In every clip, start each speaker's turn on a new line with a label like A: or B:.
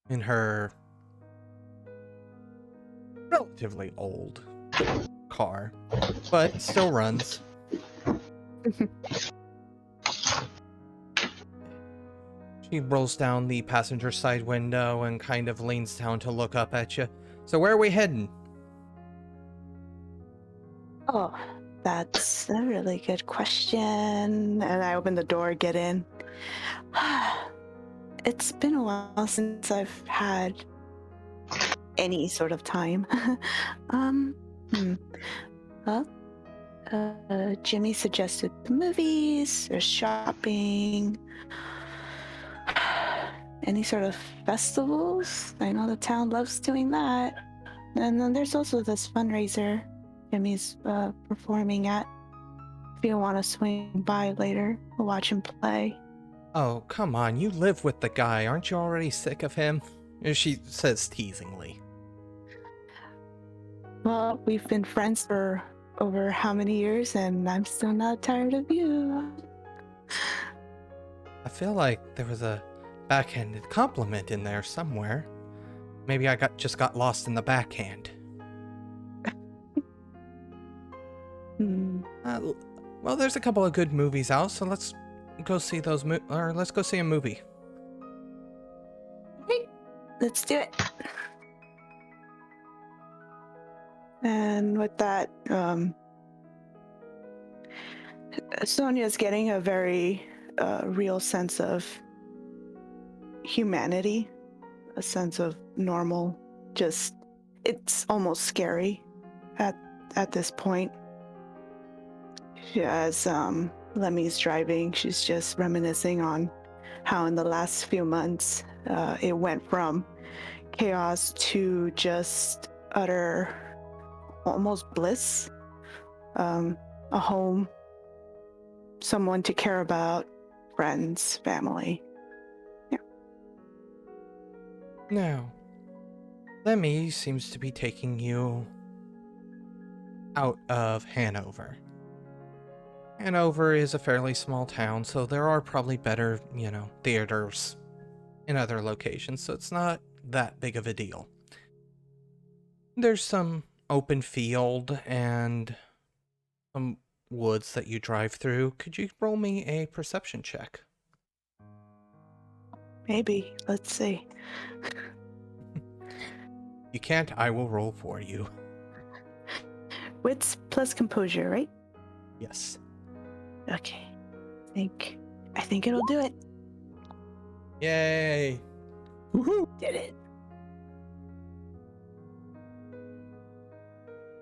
A: in her relatively old car, but still runs. She rolls down the passenger side window and kind of leans down to look up at you. So where are we heading?
B: Oh, that's a really good question. And I open the door, get in. It's been a while since I've had any sort of time. um, hmm. Well, Jimmy suggested the movies or shopping. Any sort of festivals? I know the town loves doing that. And then there's also this fundraiser Jimmy's performing at. If you want to swing by later, we'll watch him play.
A: Oh, come on, you live with the guy. Aren't you already sick of him? She says teasingly.
B: Well, we've been friends for over how many years, and I'm still not tired of you.
A: I feel like there was a backhanded compliment in there somewhere. Maybe I just got lost in the backhand. Well, there's a couple of good movies out, so let's go see those let's go see a movie.
B: Okay, let's do it. And with that, Sonya's getting a very real sense of humanity, a sense of normal. Just, it's almost scary at this point. As Lemmy's driving, she's just reminiscing on how in the last few months it went from chaos to just utter, almost bliss. A home, someone to care about, friends, family. Yeah.
A: Now, Lemmy seems to be taking you out of Hanover. Hanover is a fairly small town, so there are probably better, theaters in other locations, so it's not that big of a deal. There's some open field and some woods that you drive through. Could you roll me a perception check?
B: Maybe. Let's see.
A: You can't, I will roll for you.
B: Wits plus composure, right?
A: Yes.
B: Okay. I think it'll do it.
A: Yay!
B: Woohoo! Did it.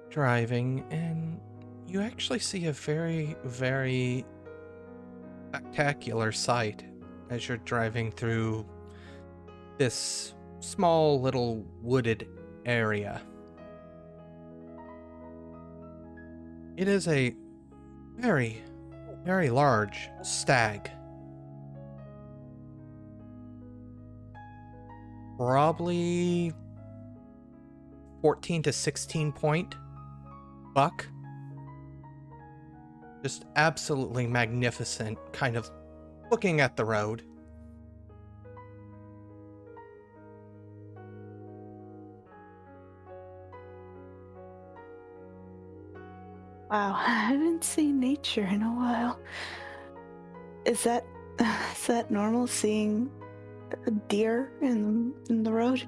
A: Driving, and you actually see a very, very spectacular sight as you're driving through this small little wooded area. It is a very, very large stag. Probably 14 to 16 point buck. Just absolutely magnificent, kind of looking at the road.
B: Wow, I haven't seen nature in a while. Is that normal, seeing a deer in the road?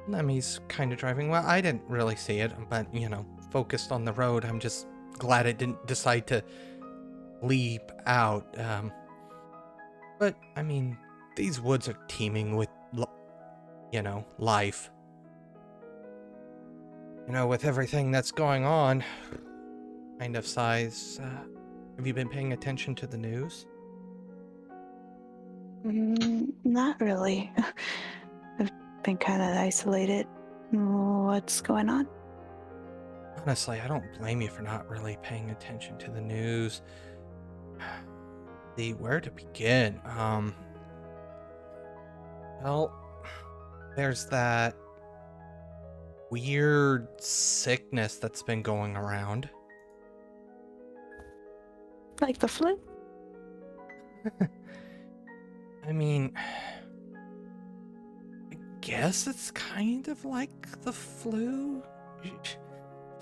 A: Lemmy's kind of driving. Well, I didn't really see it, but, focused on the road. I'm just glad it didn't decide to leap out. But, I mean, these woods are teeming with, life. With everything that's going on, kind of size. Have you been paying attention to the news?
B: Not really. I've been kind of isolated. What's going on?
A: Honestly, I don't blame you for not really paying attention to the news. See, where to begin? Well, there's that weird sickness that's been going around.
B: Like the flu?
A: I mean, guess it's kind of like the flu.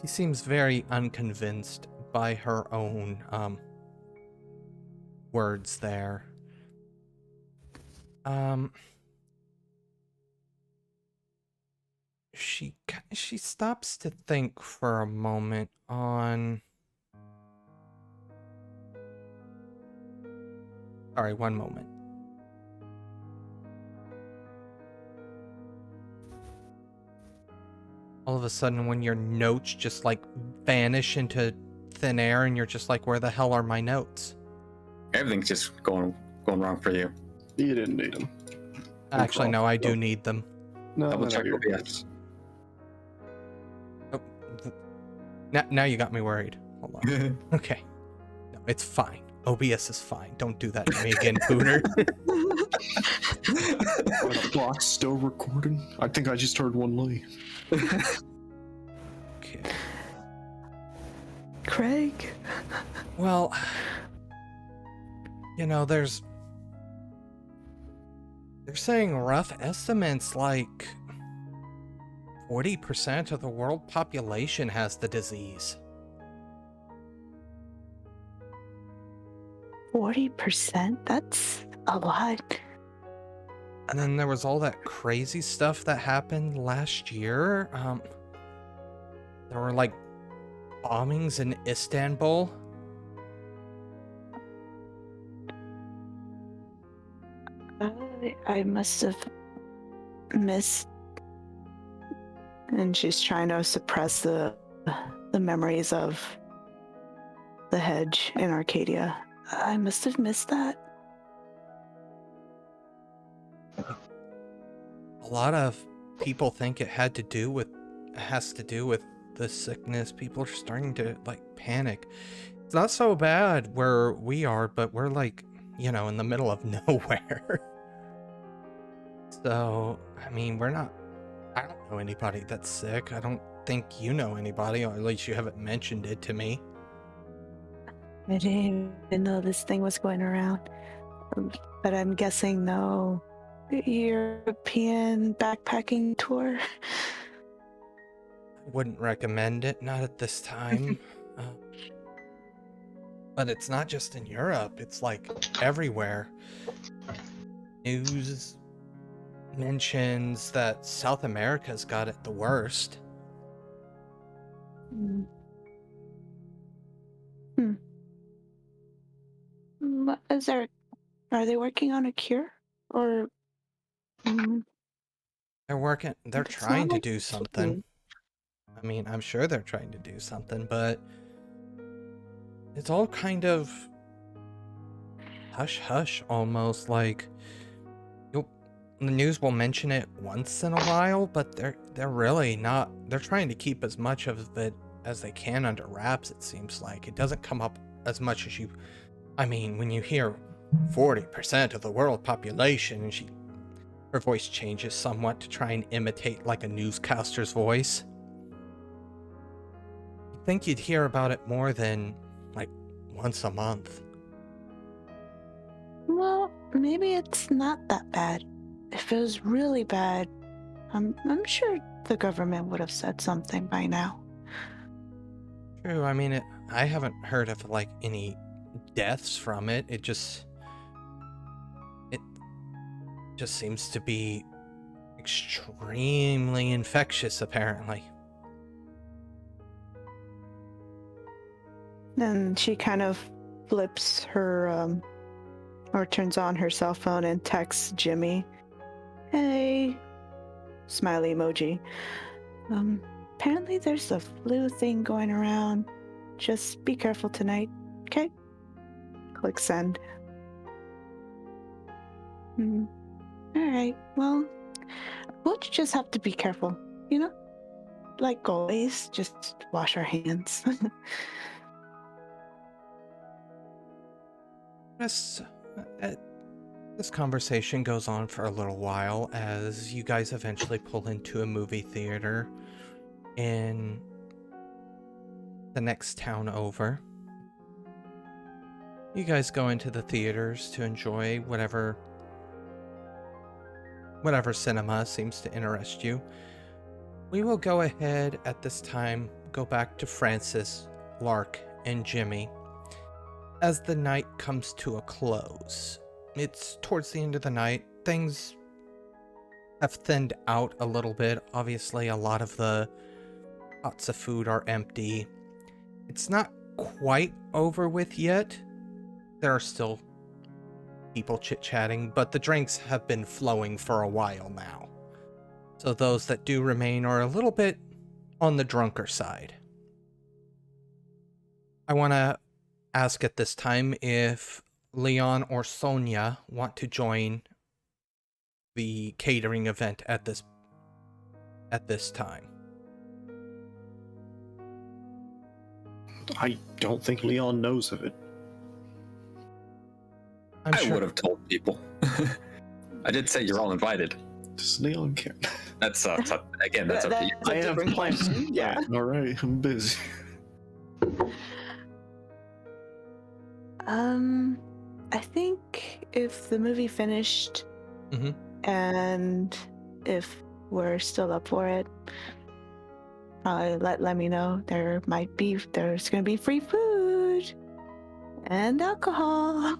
A: She seems very unconvinced by her own words there. She stops to think for a moment on. Sorry, one moment. All of a sudden, when your notes just like vanish into thin air, and you're just like, "Where the hell are my notes?"
C: Everything's just going wrong for you.
D: You didn't need them.
A: Actually, no, I do need them.
D: No,
C: Double
D: no,
C: check
D: you're good.
C: OBS.
A: Oh, now you got me worried. Hold on. Okay, no, it's fine. OBS is fine. Don't do that to me again, Pooter.
D: The clock's still recording. I think I just heard one leave.
A: Okay.
B: Craig.
A: Well, they're saying rough estimates like 40% of the world population has the disease.
B: 40%? That's a lot.
A: And then there was all that crazy stuff that happened last year. There were like bombings in Istanbul.
B: I must have missed. And she's trying to suppress the memories of the hedge in Arcadia. I must have missed that.
A: A lot of people think it has to do with the sickness. People are starting to like panic. It's not so bad where we are, but we're like, in the middle of nowhere. So, I mean, I don't know anybody that's sick. I don't think you know anybody, or at least you haven't mentioned it to me.
B: I didn't even know this thing was going around. But I'm guessing no European backpacking tour.
A: I wouldn't recommend it, not at this time. But it's not just in Europe, it's like everywhere. News mentions that South America's got it the worst.
B: What is there? Are they working on a cure? Or
A: They're
B: It's
A: trying
B: not
A: to
B: like
A: do
B: flu.
A: something. I mean, I'm sure they're trying to do something, but it's all kind of hush-hush almost. Like, the news will mention it once in a while, but they're really not. They're trying to keep as much of it as they can under wraps, it seems like. It doesn't come up as much as I mean, when you hear 40% of the world population, and her voice changes somewhat to try and imitate like a newscaster's voice. You'd think you'd hear about it more than like once a month.
B: Well, maybe it's not that bad. If it was really bad, I'm sure the government would have said something by now.
A: True, I mean, I haven't heard of like any deaths from it. It just seems to be extremely infectious, apparently.
B: Then she kind of flips her, or turns on her cell phone and texts Jimmy. Hey, smiley emoji. Apparently there's a flu thing going around. Just be careful tonight, okay? Click send. Alright, well, we'll just have to be careful, Like always, just wash our hands.
A: This conversation goes on for a little while as you guys eventually pull into a movie theater in the next town over. You guys go into the theaters to enjoy whatever whatever cinema seems to interest you. We will go ahead at this time, go back to Francis, Lark, and Jimmy. As the night comes to a close, it's towards the end of the night. Things have thinned out a little bit. Obviously, a lot of the pots of food are empty. It's not quite over with yet. There are still people chit-chatting, but the drinks have been flowing for a while now. So those that do remain are a little bit on the drunker side. I want to ask at this time if Leon or Sonya want to join the catering event at this time.
D: I don't think Leon knows of it.
C: I would have told people. I did say you're all invited.
D: Does Leon care?
C: That's again, that's up to you.
B: That's a different question. Yeah.
D: All right, I'm busy.
B: I think if the movie finished
A: Mhm.
B: and if we're still up for it, let me know. There's gonna be free food and alcohol.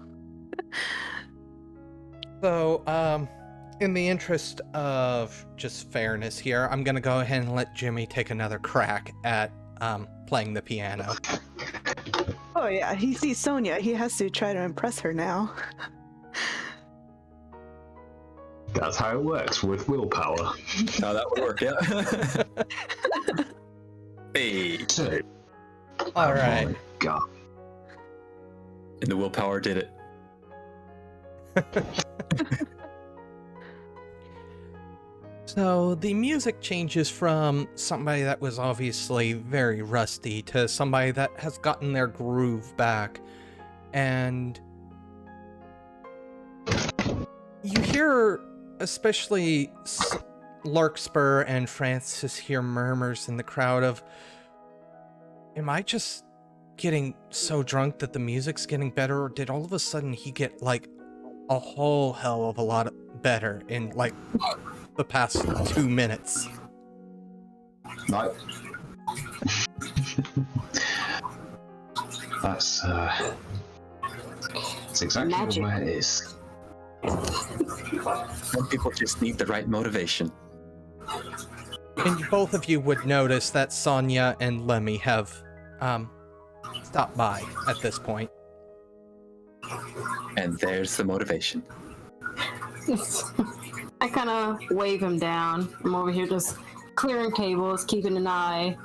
A: So, in the interest of just fairness here, I'm gonna go ahead and let Jimmy take another crack at playing the piano.
B: Oh yeah, he sees Sonya. He has to try to impress her now.
E: That's how it works with willpower.
C: No, that would work, yeah. Hey.
E: Two.
A: All
E: Oh
A: right.
E: my God.
C: And the willpower did it.
A: So the music changes from somebody that was obviously very rusty to somebody that has gotten their groove back. And you hear, especially Larkspur and Francis, hear murmurs in the crowd of, am I just getting so drunk that the music's getting better, or did all of a sudden he get like a whole hell of a lot better in like the past 2 minutes?
E: No. That's exactly
F: Magic.
E: the way it is.
C: Some people just need the right motivation.
A: And both of you would notice that Sonya and Lemmy have stopped by at this point.
C: And there's the motivation.
F: I kind of wave him down. I'm over here just clearing tables, keeping an eye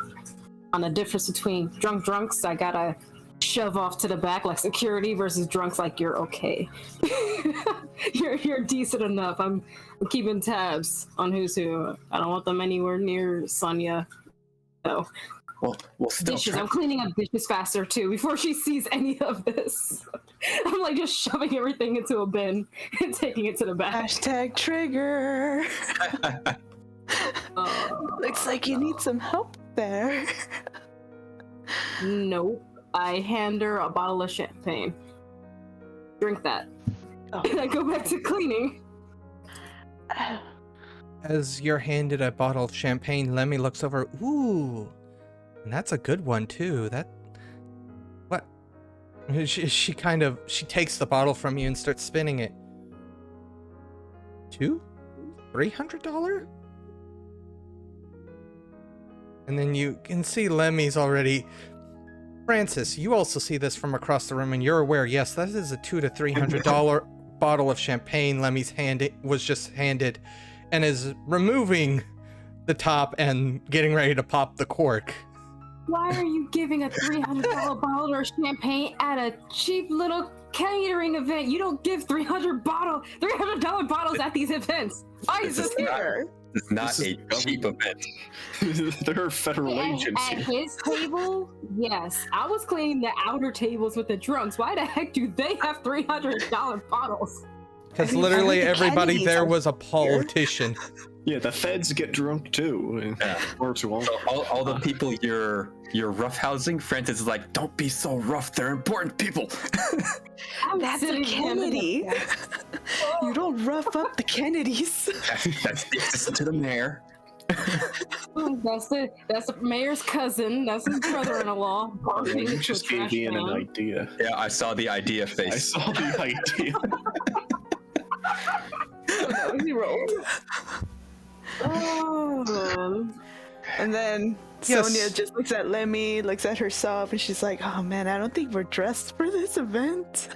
F: on the difference between drunks I gotta shove off to the back like security versus drunks like you're okay. you're decent enough. I'm keeping tabs on who's who. I don't want them anywhere near Sonya. So
C: We'll still
F: dishes.
C: try.
F: I'm cleaning up dishes faster too before she sees any of this. I'm like just shoving everything into a bin and taking it to the back.
B: Hashtag trigger. Looks like you need some help there.
F: Nope. I hand her a bottle of champagne. Drink that.
B: Oh.
F: And I go back to cleaning.
A: As you're handed a bottle of champagne, Lemmy looks over. Ooh, and that's a good one too. What? She takes the bottle from you and starts spinning it. $300? And then you can see Lemmy's already. Francis, you also see this from across the room, and you're aware. Yes, that is a $200 to $300 bottle of champagne. Lemmy's was just handed, and is removing the top and getting ready to pop the cork.
F: Why are you giving a $300 bottle of champagne at a cheap little catering event? You don't give $300 bottles at these events. Why is this here?
C: It's not
D: This
C: a
D: is
C: cheap event.
D: There are federal agents
F: At
D: here.
F: his table, yes. I was cleaning the outer tables with the drunks. Why the heck do they have $300 bottles?
A: Because literally
B: the
A: everybody
B: Kennedys
A: there
B: are
A: was a politician.
D: Yeah, the feds get drunk too.
C: Yeah.
D: Or too long.
C: So all the people you're roughhousing, Francis is like, don't be so rough. They're important people.
F: I'm
B: That's a
F: sitting him in the
B: Kennedy.
F: back.
B: You don't rough up the Kennedys.
C: That's the assistant to the mayor.
F: That's the mayor's cousin. That's his brother-in-law. barfing
D: You
F: into a
D: just gave
F: trash
D: Ian an
F: can.
D: idea.
C: Yeah, I saw the idea
D: I
C: face.
D: saw the idea.
B: Oh, no, he rolled.
F: Oh, man.
B: And then
A: Yes.
B: Sonya just looks at Lemmy, looks at herself, and she's like, oh man, I don't think we're dressed for this event.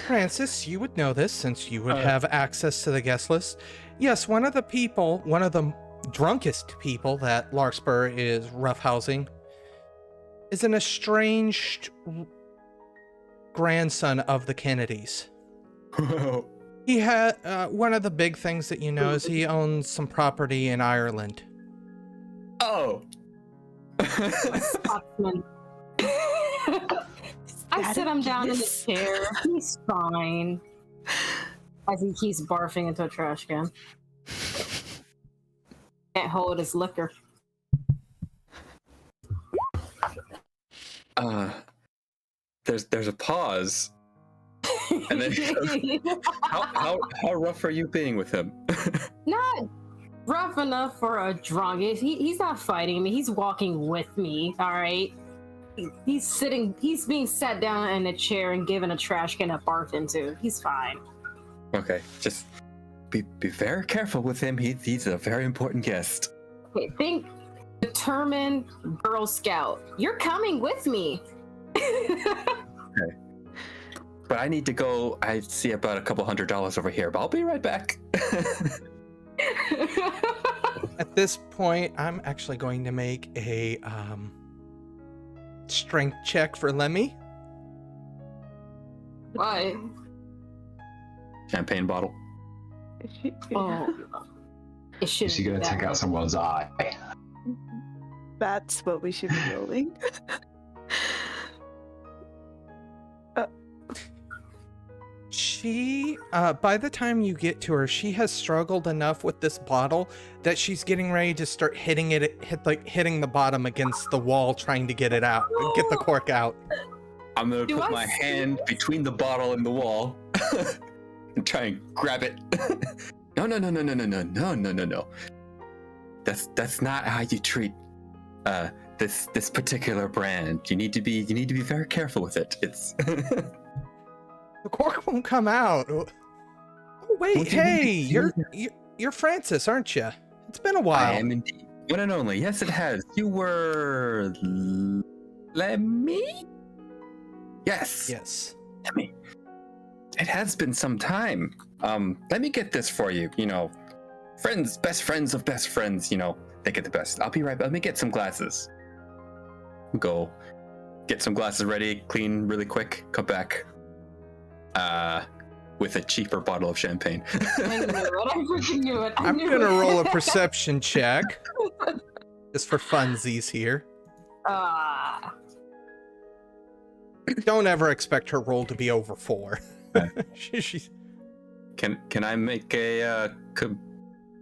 A: Francis, you would know this since you would have access to the guest list. Yes, one of the drunkest people that Larkspur is roughhousing is an estranged grandson of the Kennedys. He had one of the big things that you know is he owns some property in Ireland.
C: Oh.
F: Scotsman. I sit him down in the chair. He's fine. As he keeps barfing into a trash can. Can't hold his liquor.
C: There's a pause. And then he goes, how rough are you being with him?
F: Not rough enough for a drunk. He's not fighting me. He's walking with me. All right. He's being sat down in a chair and given a trash can to barf into. He's fine.
C: Okay, just be very careful with him. He's a very important guest.
F: Okay, think determined Girl Scout. You're coming with me.
C: Okay. But I need to go. I see about $200 over here, but I'll be right back.
A: At this point, I'm actually going to make a strength check for Lemmy.
F: Why?
C: Champagne bottle.
F: Oh, it should.
E: Is she gonna take out someone's eye?
B: That's what we should be rolling.
A: She, by the time you get to her, she has struggled enough with this bottle that she's getting ready to start hitting the bottom against the wall, trying to get it out, get the cork out.
C: I'm gonna
F: Do
C: put
F: I
C: my
F: see-
C: hand between the bottle and the wall and try and grab it. No. That's not how you treat this particular brand. You need to be very careful with it. It's
A: The cork won't come out. Oh wait,
C: What do you
A: hey,
C: mean?
A: you're Francis, aren't you? It's been a while.
C: I am indeed. One and only. Yes, it has. You were Lemmy? Yes.
A: Yes.
C: Lemmy. It has been some time. Let me get this for you. You know, best friends of best friends, you know, they get the best. I'll be right back. Let me get some glasses. Go get some glasses ready, clean really quick, come back. With a cheaper bottle of champagne.
F: I freaking knew it.
A: I'm gonna roll a perception check. Just for funsies here. Don't ever expect her roll to be over 4. She's
C: Can I make a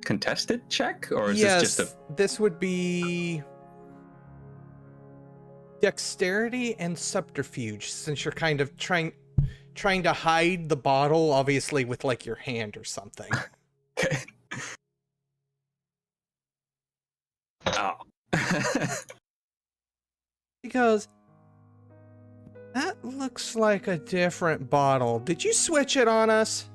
C: contested check, or is
A: yes,
C: this just a?
A: This would be dexterity and subterfuge, since you're kind of trying to hide the bottle, obviously with like your hand or something.
C: Okay. Oh.
A: He goes, that looks like a different bottle. Did you switch it on us?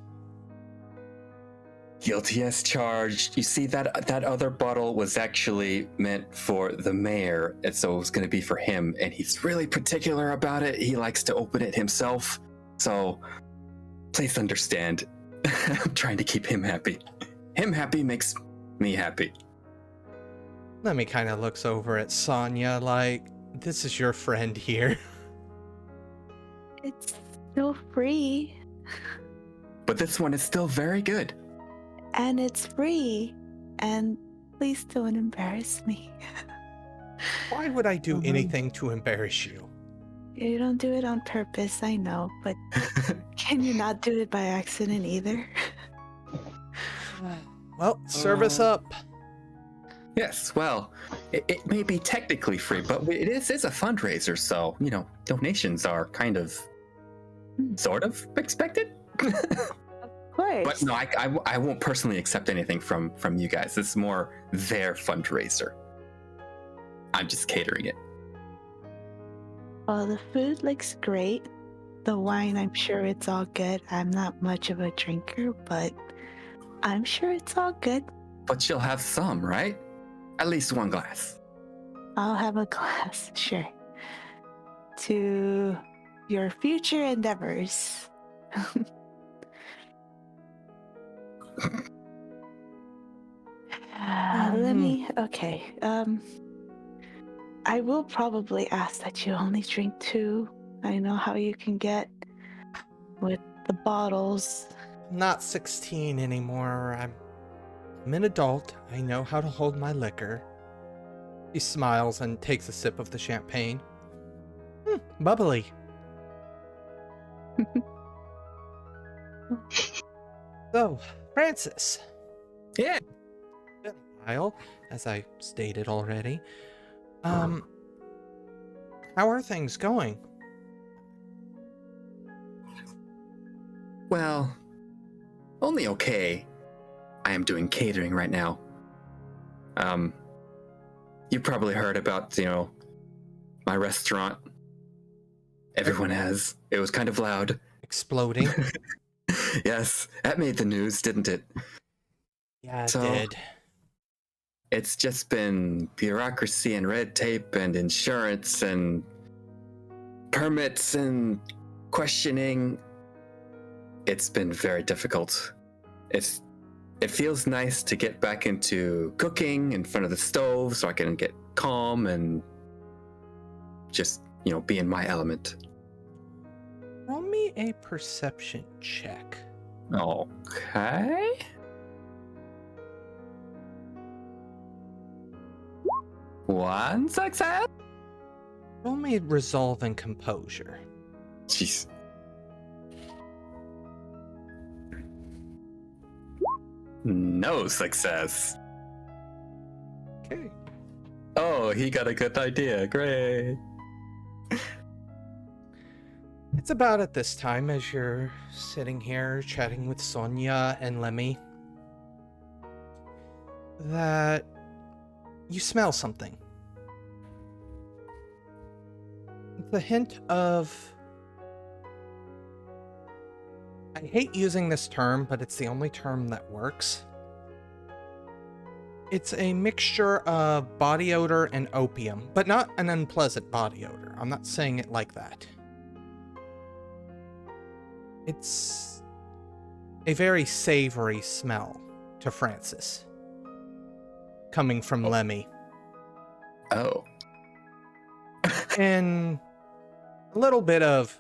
C: Guilty as charged. You see, that other bottle was actually meant for the mayor, and so it was going to be for him, and he's really particular about it. He likes to open it himself, so please understand. I'm trying to keep him happy. Him happy makes me happy.
A: Lemmy kind of looks over at Sonya like, this is your friend here.
B: It's still free.
C: But this one is still very good.
B: And it's free. And please don't embarrass me.
A: Why would I do anything to embarrass you?
B: You don't do it on purpose, I know, but can you not do it by accident either?
A: Well, service up.
C: Yes, well, it may be technically free, but it is a fundraiser, so, you know, donations are kind of, sort of expected.
B: course.
C: But no, I won't personally accept anything from you guys. This is more their fundraiser. I'm just catering it.
B: Well, the food looks great. The wine, I'm sure it's all good. I'm not much of a drinker, but I'm sure it's all good.
C: But you'll have some, right? At least one glass.
B: I'll have a glass, sure. To your future endeavors. Okay. I will probably ask that you only drink 2. I know how you can get with the bottles.
A: I'm not 16 anymore. I'm an adult. I know how to hold my liquor. He smiles and takes a sip of the champagne. Bubbly. So, Francis.
C: Yeah.
A: Been a while, as I stated already. How are things going?
C: Well, only okay. I am doing catering right now. You probably heard about, my restaurant. Everyone has. It was kind of loud.
A: Exploding?
C: Yes, that made the news, didn't it?
A: Yeah, it
C: So-
A: did.
C: It's just been bureaucracy and red tape and insurance and permits and questioning. It's been very difficult. It feels nice to get back into cooking in front of the stove so I can get calm and just, be in my element.
A: Roll me a perception check.
C: Okay. One success.
A: Roll me resolve and composure.
C: Jeez. No success.
A: Okay.
C: Oh, he got a good idea. Great.
A: It's about at this time as you're sitting here chatting with Sonya and Lemmy that you smell something. It's a hint of... I hate using this term, but it's the only term that works. It's a mixture of body odor and opium, but not an unpleasant body odor. I'm not saying it like that. It's a very savory smell to Francis, coming from Lemmy.
C: Oh.
A: And a little bit of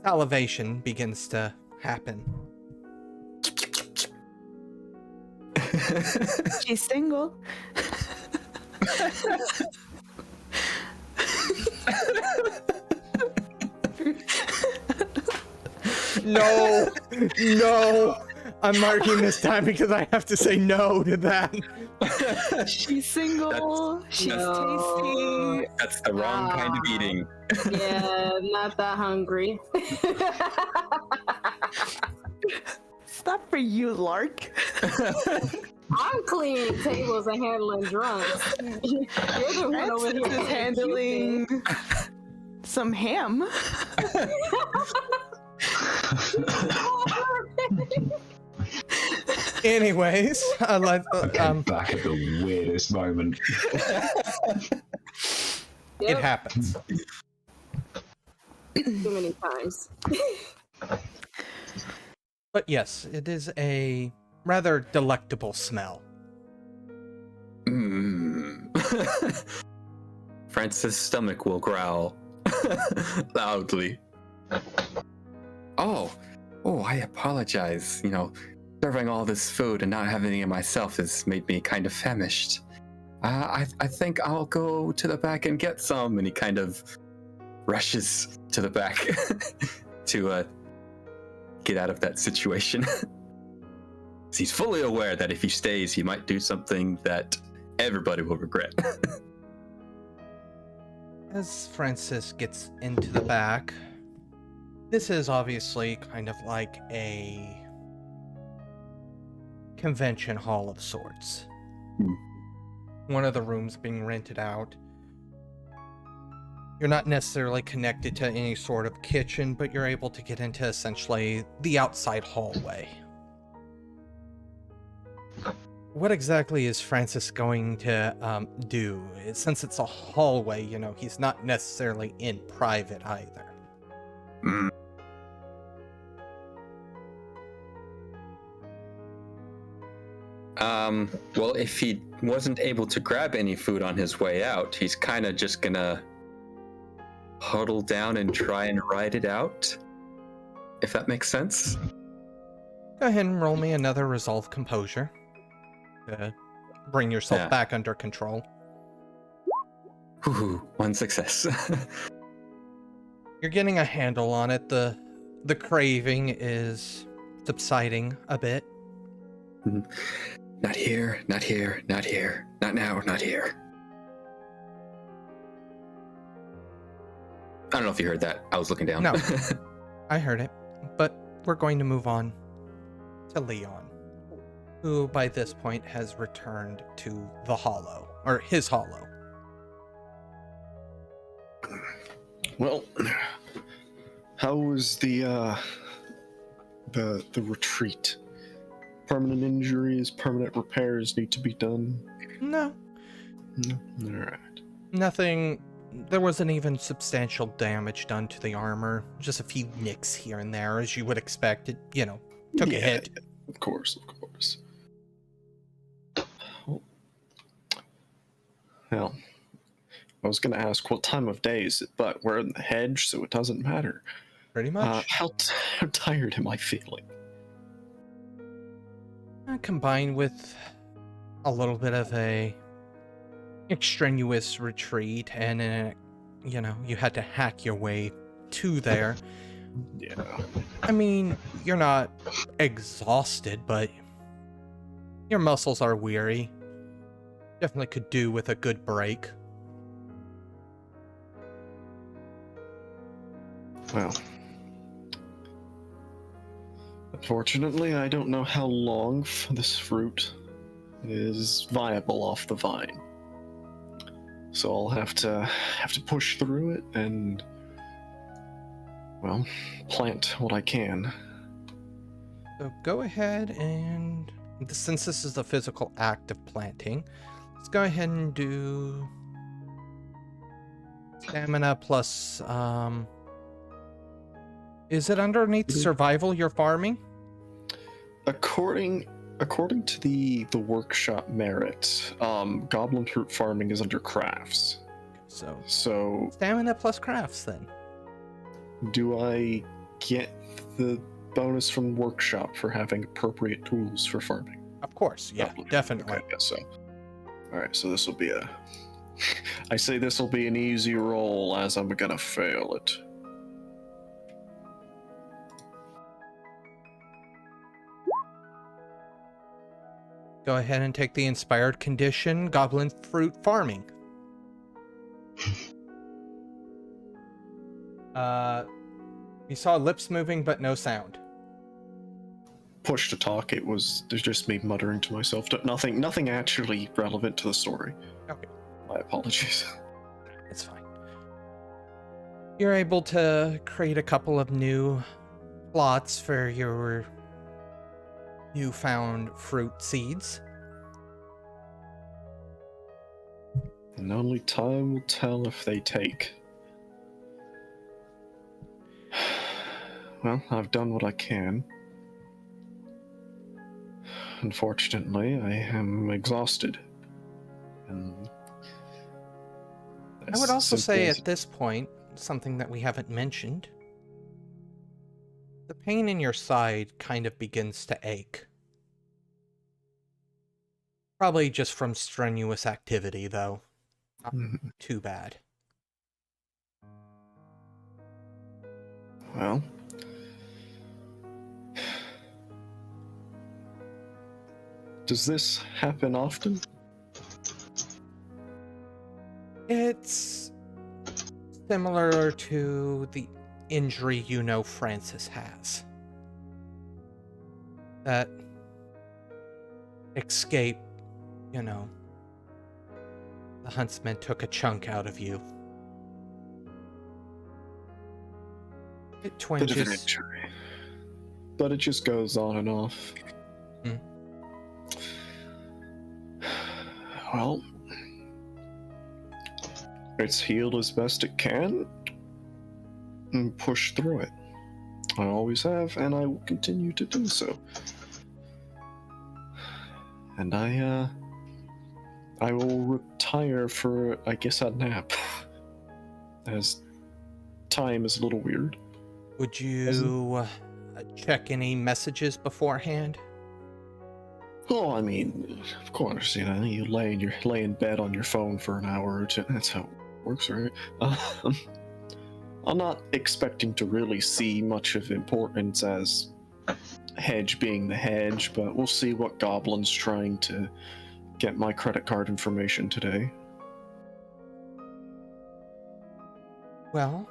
A: salivation begins to happen.
B: She's single.
A: No, no. I'm marking this time because I have to say no to that.
B: She's single. She's tasty.
C: That's the wrong kind of eating.
F: Yeah, not that hungry.
B: It's not for you, Lark.
F: I'm cleaning tables and handling drunks. You're the one over
B: Francis
F: here
B: is handling some ham.
A: Anyways, I like
E: Back at the weirdest moment.
A: it happens.
F: Too many times.
A: But yes, it is a rather delectable smell.
C: Francis' stomach will growl loudly. Oh, I apologize. Serving all this food and not having any of myself has made me kind of famished. I think I'll go to the back and get some. And he kind of rushes to the back to get out of that situation. He's fully aware that if he stays, he might do something that everybody will regret.
A: As Francis gets into the back, This is obviously kind of like a convention hall of sorts. One of the rooms being rented out. You're not necessarily connected to any sort of kitchen, but you're able to get into essentially the outside hallway. What exactly is Francis going to do? Since it's a hallway, you know, he's not necessarily in private either.
C: Mm. Well, if he wasn't able to grab any food on his way out, he's kind of just gonna huddle down and try and ride it out, if that makes sense.
A: Go ahead and roll me another Resolve Composure to bring yourself
C: Yeah.
A: back under control.
C: Whew, one success.
A: You're getting a handle on it. The craving is subsiding a bit.
C: Not here, not here, not here, not now, not here. I don't know if you heard that. I was looking down.
A: No. I heard it, but we're going to move on to Leon, who by this point has returned to the hollow, or his hollow.
D: Well, how was the retreat? Permanent injuries, permanent repairs need to be done?
A: No,
D: No? Alright.
A: nothing. There wasn't even substantial damage done to the armor. Just a few nicks here and there, as you would expect. It, you know, took a hit.
D: Of course. Well, I was going to ask what time of day is it, but we're in the hedge, so it doesn't matter.
A: Pretty much.
D: How tired am I feeling?
A: Combined with a little bit of a extraneous retreat, and you know, you had to hack your way to there.
D: Yeah.
A: I mean, you're not exhausted, but your muscles are weary. Definitely could do with a good break.
D: Well, unfortunately, I don't know how long this fruit is viable off the vine. So I'll have to push through it and, well, plant what I can.
A: So go ahead and, since this is a physical act of planting, let's go ahead and do stamina plus, is it underneath survival you're farming?
D: According to the workshop merit, goblin fruit farming is under crafts. So
A: Stamina plus crafts then.
D: do I get the bonus from workshop for having appropriate tools for farming?
A: Of course, yeah,
D: Goblin.
A: definitely.
D: Okay, yes, so. Alright, so this will be I say this will be an easy roll as I'm gonna fail it.
A: Go ahead and take the inspired condition, goblin fruit farming. You saw lips moving, but no sound.
D: Push to talk, there's just me muttering to myself. Nothing actually relevant to the story.
A: Okay.
D: My apologies.
A: It's fine. You're able to create a couple of new plots for your newfound fruit seeds.
D: And only time will tell if they take. Well, I've done what I can. Unfortunately, I am exhausted. And
A: I would also say
D: as-
A: at this point, something that we haven't mentioned, the pain in your side kind of begins to ache. Probably just from strenuous activity, though. Not
D: Mhm.
A: too bad.
D: Well, does this happen often?
A: It's similar to the injury you know Francis has. That escape, you know, the huntsman took a chunk out of you. It
D: Bit of an
A: twinges.
D: injury. But it just goes on and off.
A: Hmm.
D: Well, it's healed as best it can and push through it. I always have, and I will continue to do so. And I will retire for, I guess, a nap. As time is a little weird.
A: Would you check any messages beforehand?
D: Oh, I mean, of course, you know, you lay in bed on your phone for an hour or two. That's how it works, right? I'm not expecting to really see much of importance as Hedge being the Hedge, but we'll see what Goblin's trying to get my credit card information today.
A: Well,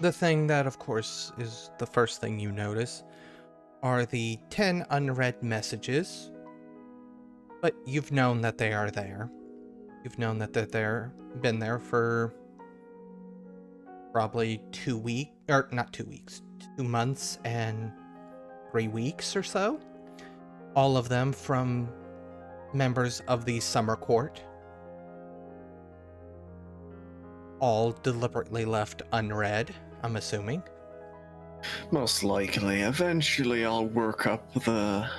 A: the thing that, of course, is the first thing you notice are the 10 unread messages, but you've known that they are there. You've known that they're been there for probably 2 weeks, or not 2 weeks, 2 months and 3 weeks or so. All of them from members of the Summer Court. All deliberately left unread, I'm assuming.
D: Most likely. Eventually I'll work up the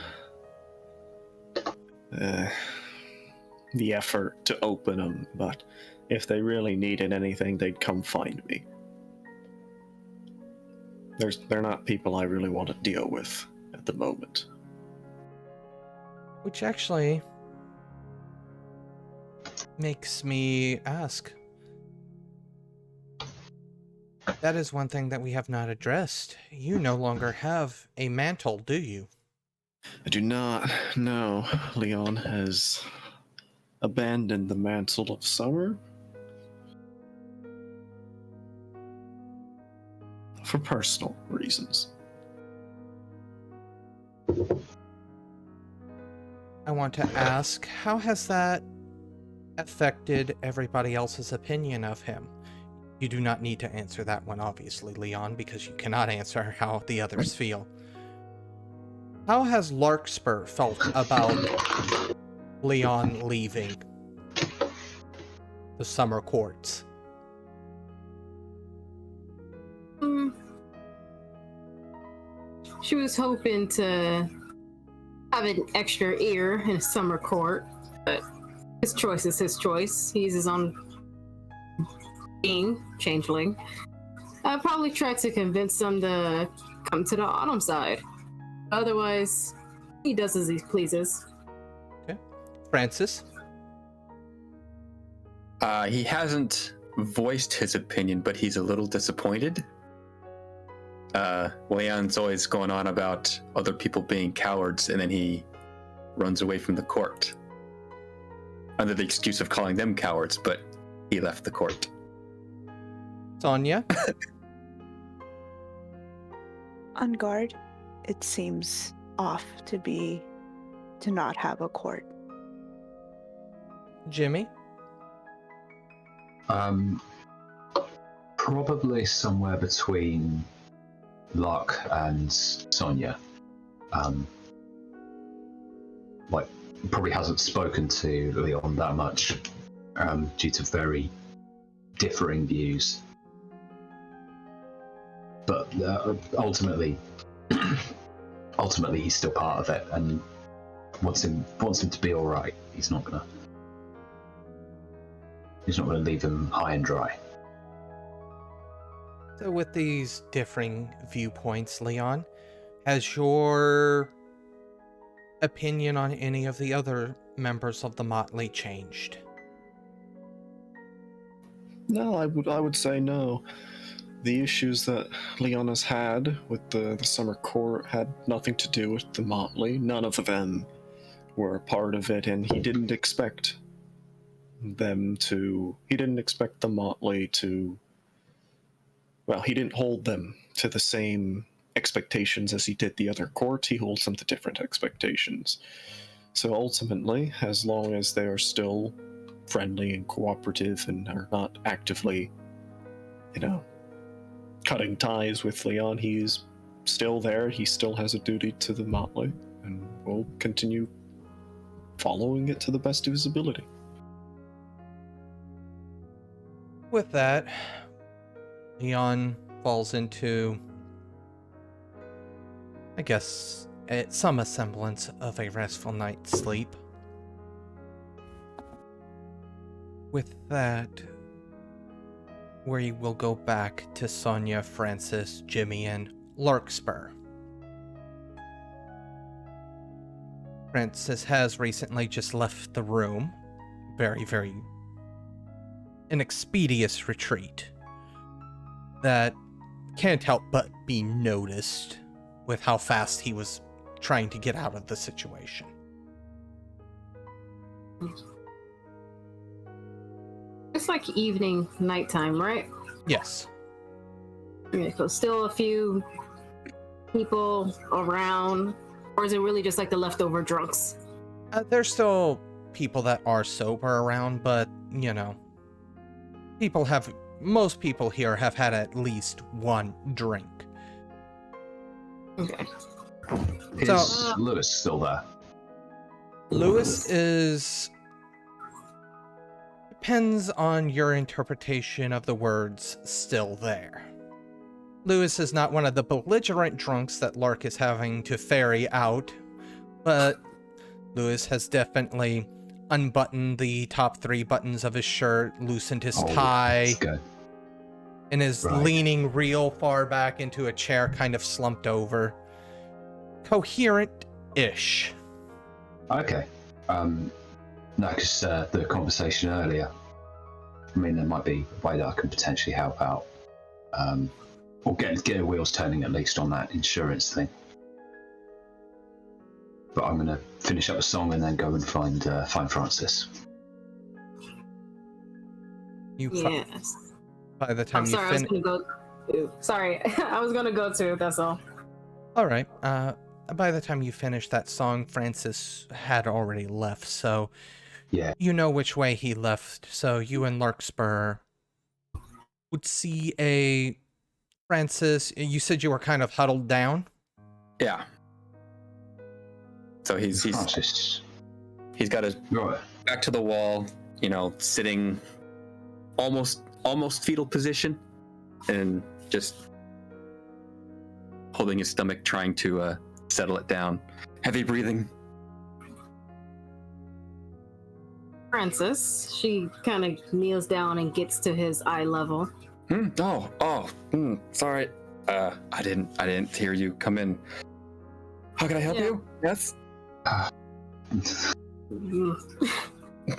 D: effort to open them, but if they really needed anything, they'd come find me. They're not people I really want to deal with at the moment.
A: Which actually makes me ask. That is one thing that we have not addressed. You no longer have a mantle, do you?
D: I do not know. Leon has abandoned the mantle of summer for personal reasons.
A: I want to ask, how has that affected everybody else's opinion of him? You do not need to answer that one, obviously, Leon, because you cannot answer how the others feel. How has Larkspur felt about Leon leaving the Summer Courts?
F: She was hoping to have an extra ear in a Summer Court, but his choice is his choice. He's his own being, Changeling. I probably tried to convince them to come to the Autumn side. Otherwise, he does as he pleases.
A: Okay. Francis?
C: He hasn't voiced his opinion, but he's a little disappointed. Leon's always going on about other people being cowards, and then he runs away from the court under the excuse of calling them cowards, but he left the court.
A: Sonya?
B: On guard, it seems off to not have a court.
A: Jimmy?
E: Probably somewhere between Lark and Sonya. Probably hasn't spoken to Leon that much due to very differing views. But ultimately he's still part of it and wants him to be all right. He's not gonna leave him high and dry.
A: So with these differing viewpoints, Leon, has your opinion on any of the other members of the Motley changed?
D: No, I would say no. The issues that Leon has had with the Summer Court had nothing to do with the Motley. None of them were a part of it, and he didn't expect the Motley to well, he didn't hold them to the same expectations as he did the other court. He holds them to different expectations. So ultimately, as long as they are still friendly and cooperative and are not actively, cutting ties with Leon, he's still there. He still has a duty to the Motley, and will continue following it to the best of his ability.
A: With that, Leon falls into, I guess, some semblance of a restful night's sleep. With that, we will go back to Sonya, Francis, Jimmy, and Larkspur. Francis has recently just left the room. Very, very inexpeditious retreat that can't help but be noticed with how fast he was trying to get out of the situation.
F: It's like evening, nighttime, right?
A: Yes.
F: Okay, so still a few people around, or is it really just like the leftover drunks?
A: There's still people that are sober around, but, most people here have had at least one drink.
F: Okay.
E: Is Lewis still there?
A: Lewis is... depends on your interpretation of the words still there. Lewis is not one of the belligerent drunks that Lark is having to ferry out, but Lewis has definitely unbuttoned the top 3 buttons of his shirt, loosened his tie, and is leaning real far back into a chair, kind of slumped over. Coherent-ish.
E: Okay. No, because the conversation earlier, I mean, there might be a way that I could potentially help out. Or get the wheels turning at least on that insurance thing. But I'm going to finish up a song and then go and find Francis.
F: Yes.
A: By the time
F: sorry,
A: you
F: I was gonna go. Sorry, I was gonna go too. That's all.
A: All right. By the time you finish that song, Francis had already left, so
E: yeah,
A: you know which way he left. So you and Larkspur would see a Francis. You said you were kind of huddled down.
C: Yeah. So he's got his back to the wall, sitting almost fetal position, and just holding his stomach, trying to settle it down. Heavy breathing.
F: Francis, she kind of kneels down and gets to his eye level.
C: Sorry. I didn't hear you come in. How can I help you? Yes.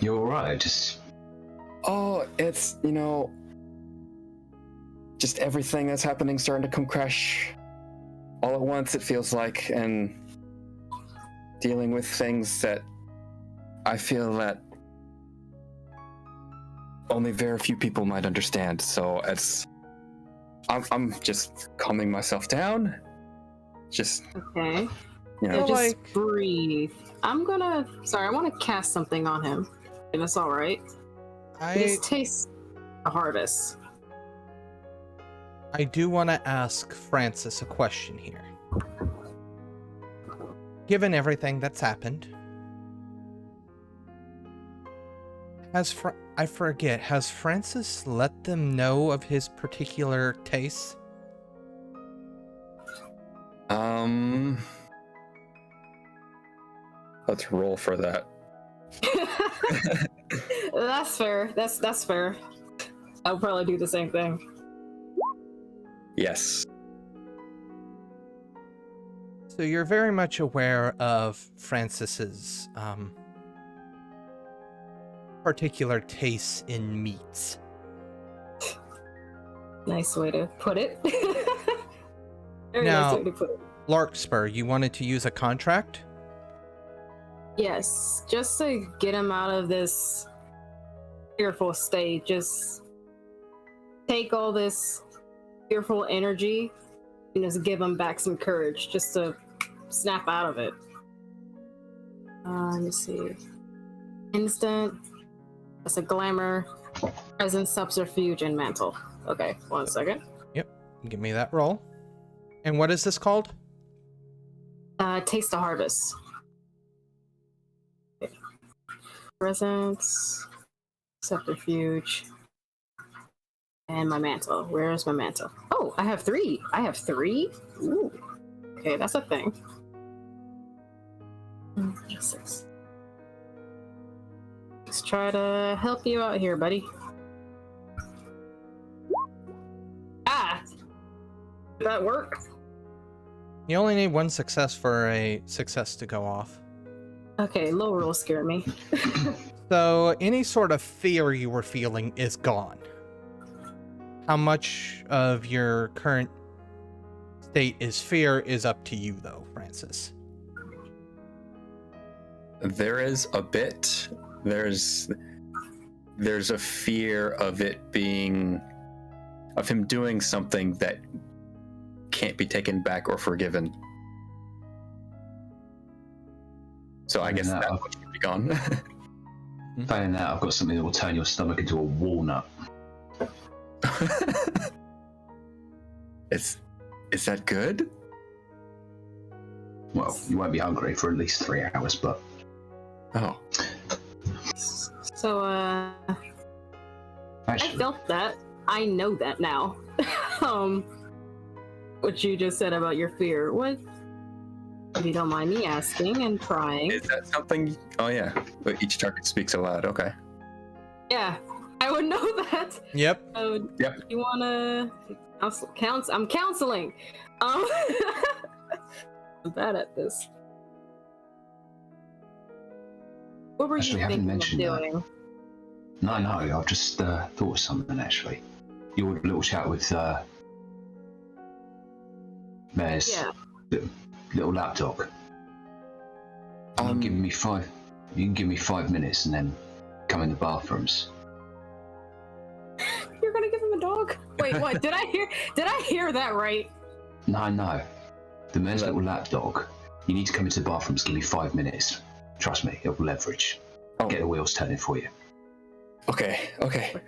E: You're all right. Just.
C: Oh, it's just everything that's happening starting to come crash all at once. It feels like, and dealing with things that I feel that only very few people might understand. So I'm just calming myself down. Just
F: okay.
C: Just
A: like...
F: breathe. I want to cast something on him. If that's all right. This tastes the hardest.
A: I do want to ask Francis a question here. Given everything that's happened, has Francis let them know of his particular tastes?
C: Let's roll for that.
F: That's fair. That's fair. I'll probably do the same thing.
C: Yes.
A: So you're very much aware of Francis's particular tastes in meats.
F: Nice way to put it. Very
A: Now,
F: nice way to put it.
A: Larkspur, you wanted to use a contract?
F: Yes, just to get him out of this fearful state. Just take all this fearful energy and just give him back some courage just to snap out of it. Let me see. Instant. That's a glamour, presence, subterfuge, and mantle. Okay, 1 second.
A: Yep. Give me that roll. And what is this called?
F: Taste the harvest. Okay. Presence, subterfuge, and my mantle. Where is my mantle? Oh, I have 3. I have 3? Ooh. Okay, that's a thing. 6. Let's try to help you out here, buddy. Ah! Did that work?
A: You only need 1 success for a success to go off.
F: Okay, low roll scared me.
A: So any sort of fear you were feeling is gone. How much of your current state is fear is up to you, though, Francis.
C: There is a bit. There's a fear of it being, of him doing something that can't be taken back or forgiven. So I guess that much would be gone.
E: Failing that, I've got something that will turn your stomach into a walnut.
C: Is that good?
E: Well, you won't be hungry for at least 3 hours, but...
C: Oh.
F: So, I
E: Actually,
F: felt that. I know that now. What you just said about your fear. What? If you don't mind me asking and prying.
C: Is that something? Oh yeah. But each target speaks aloud. Okay.
F: Yeah, I would know that.
A: Yep.
C: Yep.
F: You wanna counsel? I'm counseling. I'm bad at this. What were
E: Actually,
F: you
E: I haven't
F: thinking of
E: mentioned that.
F: doing?
E: no, I've just thought of something, actually. Your little chat with Mayor's
F: Yeah.
E: little lapdog. You can give me 5 minutes and then come in the bathrooms.
F: You're gonna give him a dog? Wait, what? Did I hear that right?
E: No. The mayor's little lapdog. You need to come into the bathrooms, give me 5 minutes. Trust me, it'll leverage.
C: Oh.
E: Get the wheels turning for you.
C: Okay.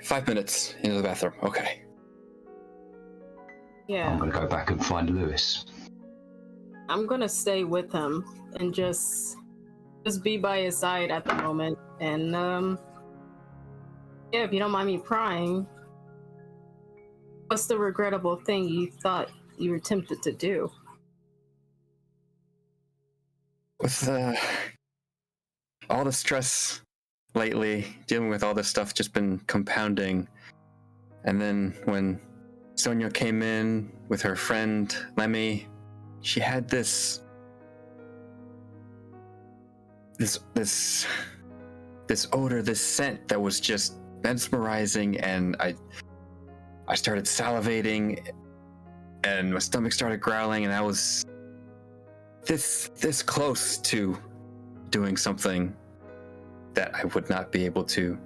C: 5 minutes into the bathroom. Okay.
F: Yeah.
E: I'm gonna go back and find Lewis.
F: I'm gonna stay with him and just be by his side at the moment. And yeah, if you don't mind me prying, what's the regrettable thing you thought you were tempted to do?
C: With all the stress lately, dealing with all this stuff just been compounding. And then when Sonya came in with her friend Lemmy, she had this odor, this scent that was just mesmerizing, and I started salivating and my stomach started growling, and I was this close to doing something that I would not be able to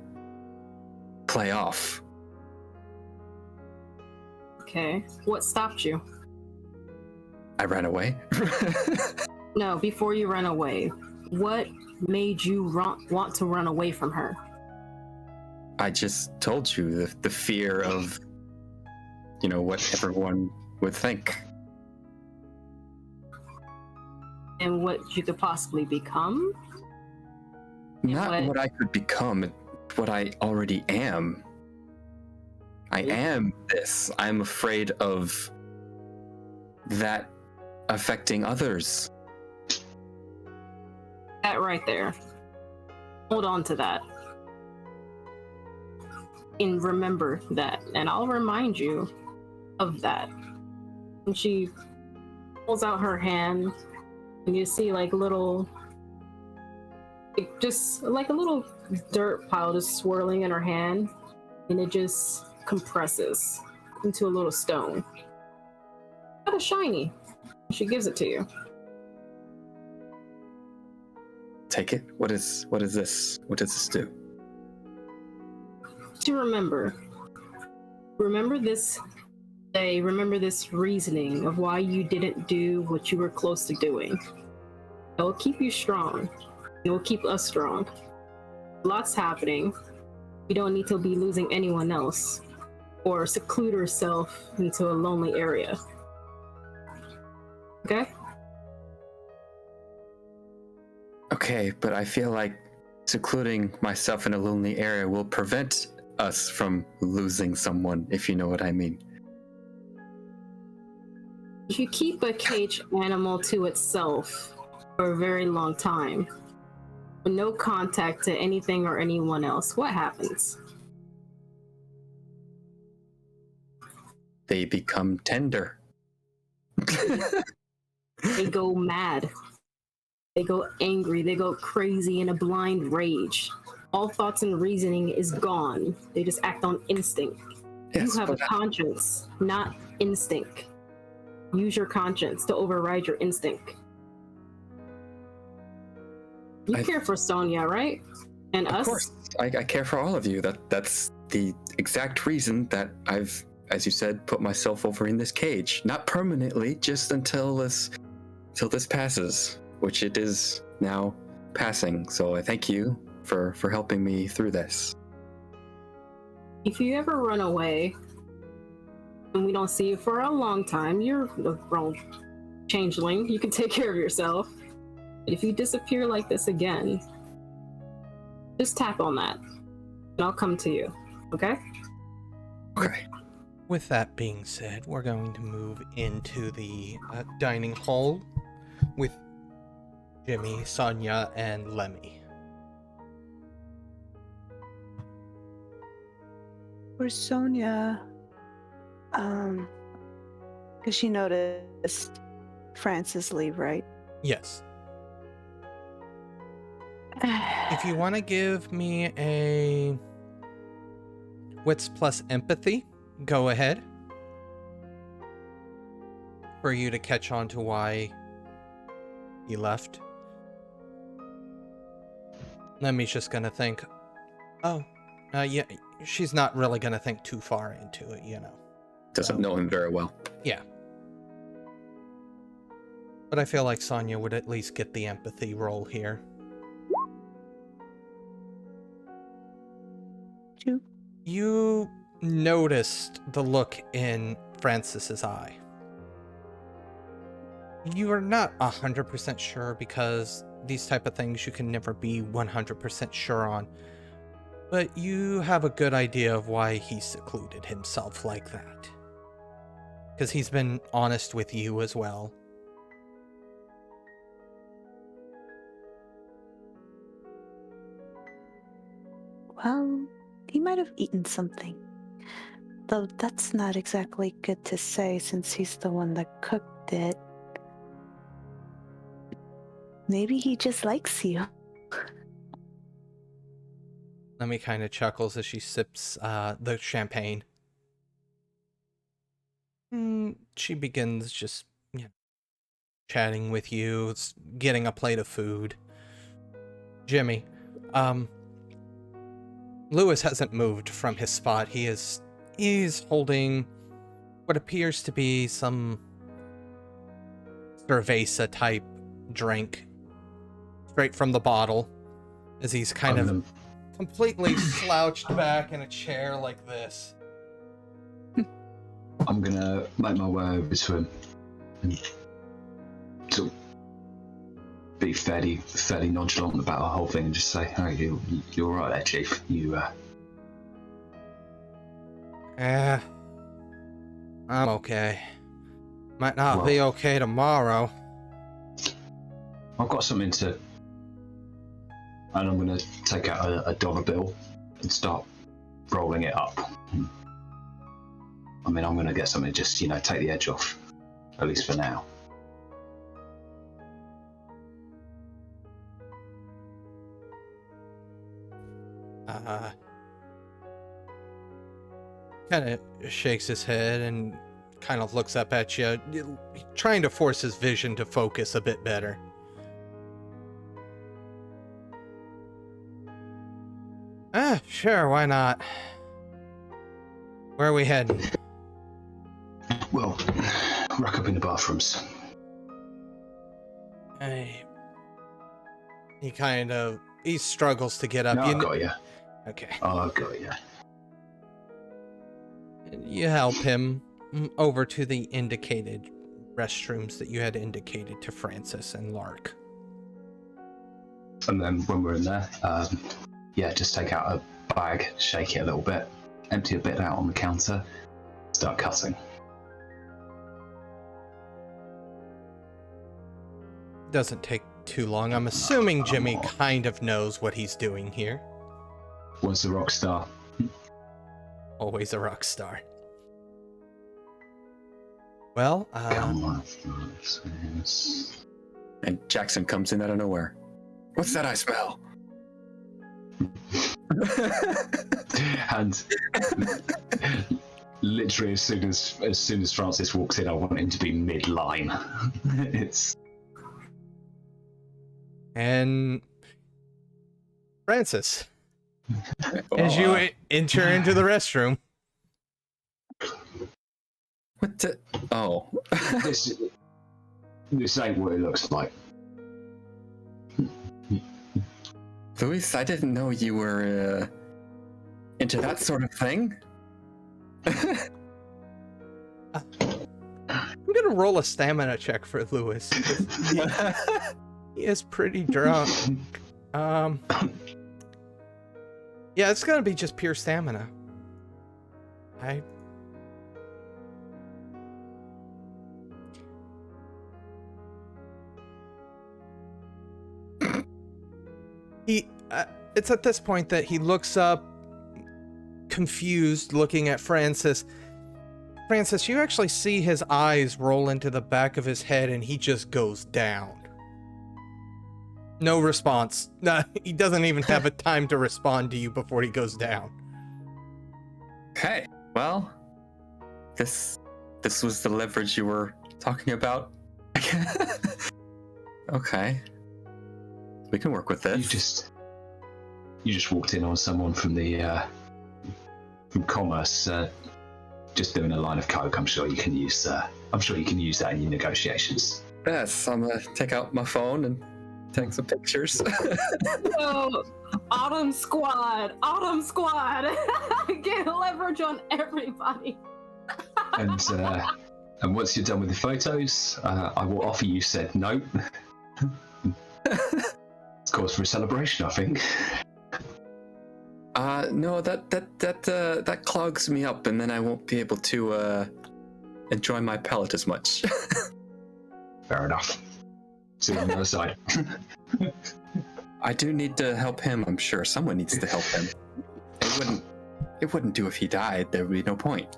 C: play off.
F: Okay. What stopped you?
C: I ran away.
F: No, before you ran away, what made you want to run away from her?
C: I just told you the fear of, what everyone would think.
F: And what you could possibly become?
C: Not what I could become, what I already am. I am this. I'm afraid of that affecting others.
F: That right there. Hold on to that. And remember that. And I'll remind you of that. And she pulls out her hand, and you see like little, just like a little dirt pile just swirling in her hand, and it just compresses into a little stone. Kind of shiny. She gives it to you.
C: Take it. What is this? What does this do?
F: To remember this Say, remember this reasoning of why you didn't do what you were close to doing. It will keep you strong. It will keep us strong. Lots happening. You don't need to be losing anyone else or seclude yourself into a lonely area. Okay?
C: Okay, but I feel like secluding myself in a lonely area will prevent us from losing someone, if you know what I mean.
F: If you keep a caged animal to itself for a very long time, with no contact to anything or anyone else, what happens?
C: They become tender.
F: They go mad. They go angry. They go crazy in a blind rage. All thoughts and reasoning is gone. They just act on instinct.
C: Yes,
F: You have a
C: but
F: conscience, not instinct. Use your conscience to override your instinct. You care for Sonya, right? And
C: of
F: us?
C: course, I care for all of you. That's the exact reason that I've, as you said, put myself over in this cage. Not permanently, just until this passes, which it is now passing. So I thank you for helping me through this.
F: If you ever run away and we don't see you for a long time, you're a grown changeling. You can take care of yourself. If you disappear like this again, just tap on that and I'll come to you, okay?
C: Okay.
A: With that being said, we're going to move into the dining hall with Jimmy, Sonya, and Lemmy.
B: For Sonya, because she noticed Francis leave, right?
A: Yes. If you want to give me a wits plus empathy, go ahead. For you to catch on to why he left. Lemmy's just gonna think, oh, yeah, she's not really gonna think too far into it, you know.
C: Doesn't know him very well.
A: Yeah. But I feel like Sonya would at least get the empathy roll here.
B: 2.
A: You noticed the look in Francis's eye. You are not 100% sure because these type of things you can never be 100% sure on. But you have a good idea of why he secluded himself like that. Because he's been honest with you as well.
B: Well, he might have eaten something. Though that's not exactly good to say since he's the one that cooked it. Maybe he just likes you.
A: Lemmy kind of chuckles as she sips the champagne. She begins just, chatting with you, getting a plate of food. Jimmy, Lewis hasn't moved from his spot. He's holding what appears to be some cerveza type drink straight from the bottle, as he's kind of completely slouched back in a chair like this.
E: I'm gonna make my way over to him and sort of be fairly nonchalant about the whole thing and just say, "Oh, you're right there, Chief.
A: Yeah, I'm okay. Might not be okay tomorrow."
E: I've got something to, and I'm gonna take out a dollar bill and start rolling it up. I mean, I'm gonna get something to just, take the edge off, at least for now.
A: Kind of shakes his head and kind of looks up at you, trying to force his vision to focus a bit better. Sure, why not? Where are we heading?
E: Rock up in the bathrooms.
A: He struggles to get up.
E: No, I've got you.
A: Okay.
E: Oh, I've got you.
A: You help him over to the indicated restrooms that you had indicated to Francis and Lark.
E: And then when we're in there, just take out a bag, shake it a little bit, empty a bit out on the counter, start cutting.
A: Doesn't take too long. I'm assuming Jimmy kind of knows what he's doing here.
E: Once a rock star.
A: Always a rock star. Well,
E: Come on.
C: And Jackson comes in out of nowhere. What's that I smell?
E: And literally as soon as Francis walks in, I want him to be mid-line.
A: And Francis, as you enter into the restroom.
C: What the? Oh.
E: This ain't what it looks like.
C: Luis, I didn't know you were into that sort of thing.
A: I'm gonna roll a stamina check for Lewis. He is pretty drunk. Yeah, it's gonna be just pure stamina. It's at this point that he looks up, confused, looking at Francis. Francis, you actually see his eyes roll into the back of his head, and he just goes down. No response. No, he doesn't even have a time to respond to you before he goes down.
C: Okay, well, this was the leverage you were talking about. Okay, we can work with this.
E: You just walked in on someone from from commerce, just doing a line of coke. I'm sure you can use that in your negotiations.
C: Yes, I'm gonna take out my phone and take some pictures.
F: Yo, Autumn Squad! Get leverage on everybody.
E: And once you're done with the photos, I will offer you said note. It's cause for a celebration, I think.
C: No, that clogs me up, and then I won't be able to enjoy my palate as much.
E: Fair enough. See you on the other side.
C: I do need to help him. I'm sure someone needs to help him. It wouldn't do if he died. There would be no point.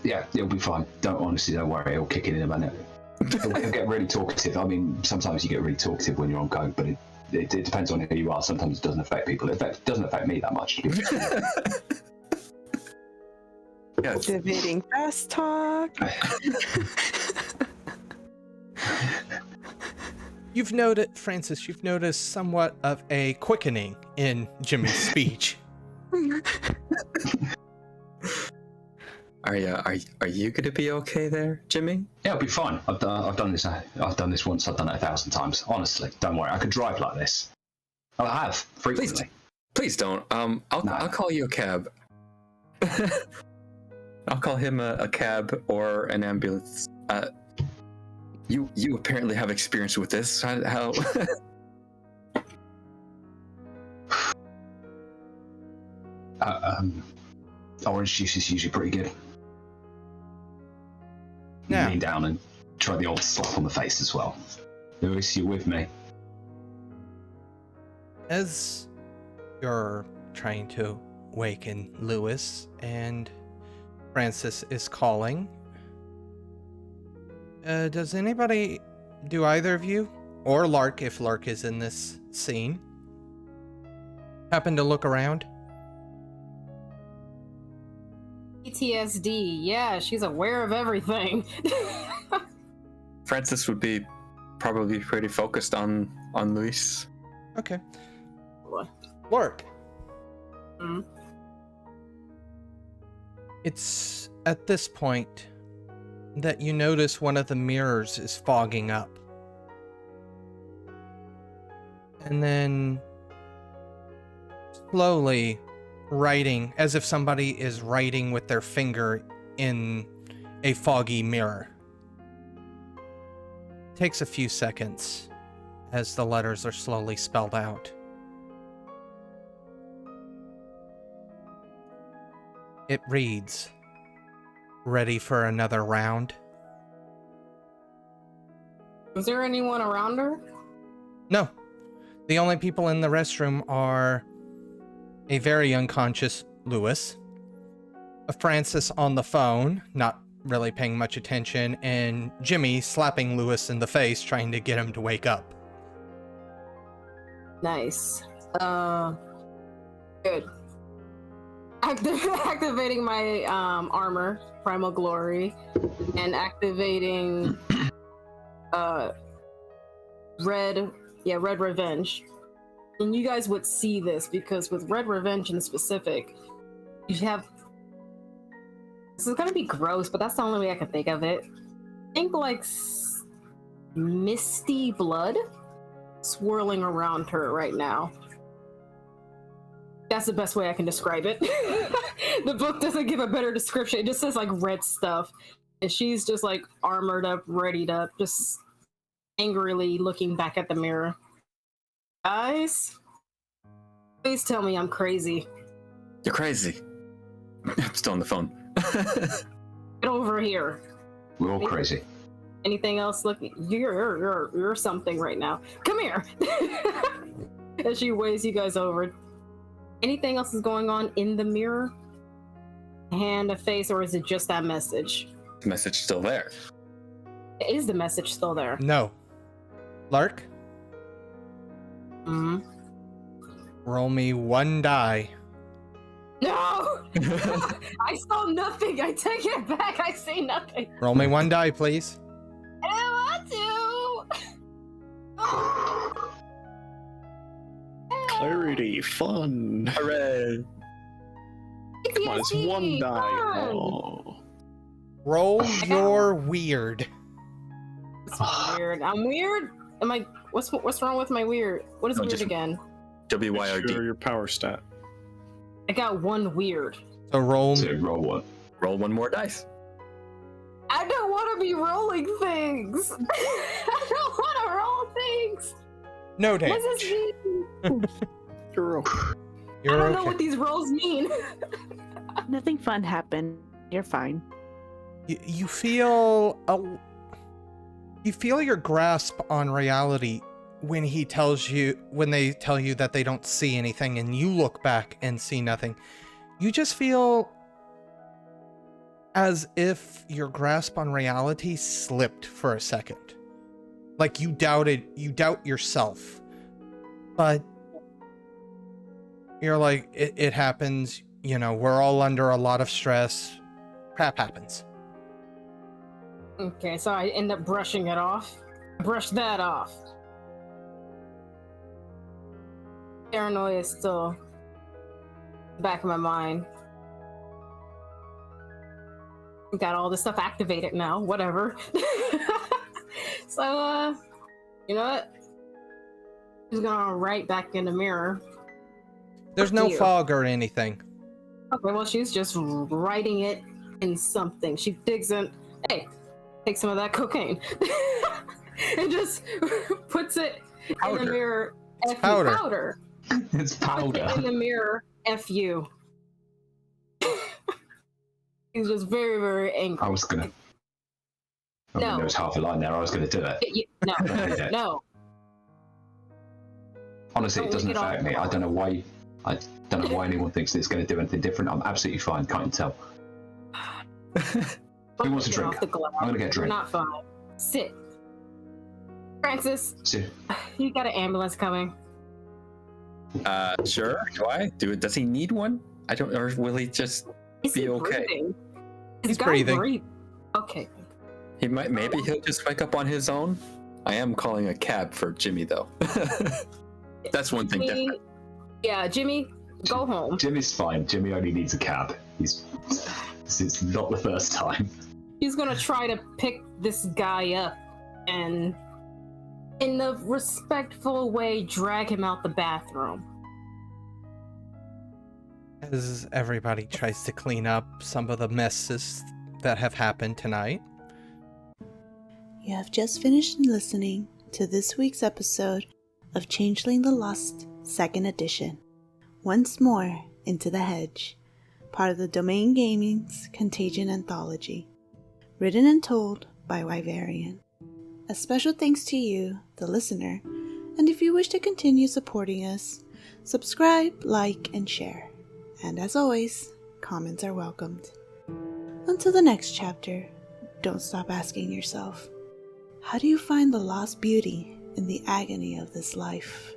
E: Yeah, it'll be fine. Don't worry. It'll kick in a minute. He'll get really talkative. I mean, sometimes you get really talkative when you're on coke, but it depends on who you are. Sometimes it doesn't affect people. It doesn't affect me that much.
C: Yes.
B: Debating fast talk.
A: Francis, you've noticed somewhat of a quickening in Jimmy's speech.
C: Are you gonna be okay there, Jimmy?
E: Yeah, I'll be fine. I've done this. I've done this once. I've done it 1,000 times. Honestly, don't worry. I could drive like this. I have frequently.
C: Please don't. I'll call you a cab. I'll call him a cab or an ambulance. You apparently have experience with this. How?
E: Orange juice is usually pretty good.
A: Yeah.
E: Lean down and try the old slap on the face as well. Lewis, you with me?
A: As you're trying to waken Lewis and Francis is calling, do either of you, or Lark, if Lark is in this scene, happen to look around?
F: PTSD, yeah, she's aware of everything.
C: Francis would be probably pretty focused on Luis.
A: Okay.
F: What?
A: Lark.
F: Hmm?
A: It's at this point that you notice one of the mirrors is fogging up. And then slowly writing, as if somebody is writing with their finger in a foggy mirror. It takes a few seconds as the letters are slowly spelled out. It reads, "Ready for another round?"
F: Is there anyone around her?
A: No. The only people in the restroom are a very unconscious Lewis, a Francis on the phone, not really paying much attention, and Jimmy slapping Lewis in the face, trying to get him to wake up.
F: Nice. Good. Activating my armor, Primal Glory, and activating Red Revenge. And you guys would see this because with Red Revenge in specific, you have. This is gonna be gross, but that's the only way I can think of it. Think like misty blood swirling around her right now. That's the best way I can describe it. The book doesn't give a better description. It just says like red stuff. And she's just like armored up, readied up, just angrily looking back at the mirror. Guys, please tell me I'm crazy.
C: You're crazy. I'm still on the phone.
F: Get over here.
E: We're all crazy.
F: Anything else? Look, you're something right now. Come here. As she waves you guys over. Anything else is going on in the mirror? Hand, a face, or is it just that message?
C: The message still there.
F: Is the message still there?
A: No. Lark,
F: Mm-hmm.
A: roll me one die.
F: No! I saw nothing. I take it back. I say nothing.
A: Roll me one die, please.
F: I don't want to.
D: Clarity, fun.
C: Hooray!
D: Come on, it's one die.
F: Fun.
D: Oh.
A: Roll your weird.
F: It's weird. I'm weird. Am I? What's wrong with my weird? What is
C: No,
F: weird
C: just-
F: again?
C: WYRD.
D: Sure, your power stat.
F: I got one weird.
A: So roll.
E: So roll one.
C: Roll one more dice.
F: I don't want to be rolling things. I don't want to roll things.
A: No
F: What
A: damage.
F: does this mean?
D: You're okay.
F: I
A: You're
F: don't know
A: okay.
F: what these rolls mean.
B: Nothing fun happened. You're fine.
A: You feel you feel your grasp on reality when they tell you that they don't see anything and you look back and see nothing. You just feel as if your grasp on reality slipped for a second. Like you doubt yourself. But you're like, it happens, we're all under a lot of stress. Crap happens.
F: Okay, so I end up brushing it off. Brush that off. Paranoia is still in the back of my mind. Got all this stuff activated now, whatever. So, you know what? Just gonna write back in the mirror.
A: There's
F: Fuck
A: no
F: you.
A: fog or anything.
F: Okay, well, she's just writing it in something. She digs in, hey, take some of that cocaine. And just puts it in the
C: Powder.
F: mirror.
A: It's
F: F you.
A: powder.
F: Powder.
E: It's
F: Puts it
E: powder.
F: in the mirror. F you. He's just very, very angry.
E: I was gonna. I mean,
F: No.
E: there was half a line there. I was gonna do it.
F: No,
E: Yeah.
F: no.
E: Honestly, it
F: Don't
E: doesn't
F: get off
E: affect
F: the
E: me. I don't know why. I don't know why anyone thinks that it's going to do anything different. I'm absolutely fine. Can't you tell? Who wants a
F: Get
E: drink?
F: off the glove.
E: I'm gonna get a
F: You're
E: drink.
F: not fine. Sit. Francis,
E: So,
F: you got an ambulance coming.
C: Sure. Do I? Does he need one? I don't. Or will he just
F: Is
C: be
F: he
C: okay?
F: breathing? Is
A: He's
F: guy
A: breathing.
F: Okay.
C: He might. Maybe he'll just wake up on his own. I am calling a cab for Jimmy though. That's one thing
F: Jimmy,
C: different.
F: yeah, Jimmy, go home.
E: Jimmy's fine. Jimmy only needs a cab. He's This is not the first time.
F: He's gonna try to pick this guy up and, in a respectful way, drag him out the bathroom.
A: As everybody tries to clean up some of the messes that have happened tonight.
G: You have just finished listening to this week's episode of Changeling the Lost 2nd Edition. Once more into the Hedge, part of the Domain Gaming's Contagion Anthology. Written and told by Wyverian. A special thanks to you, the listener, and if you wish to continue supporting us, subscribe, like, and share. And as always, comments are welcomed. Until the next chapter, don't stop asking yourself, how do you find the lost beauty in the agony of this life?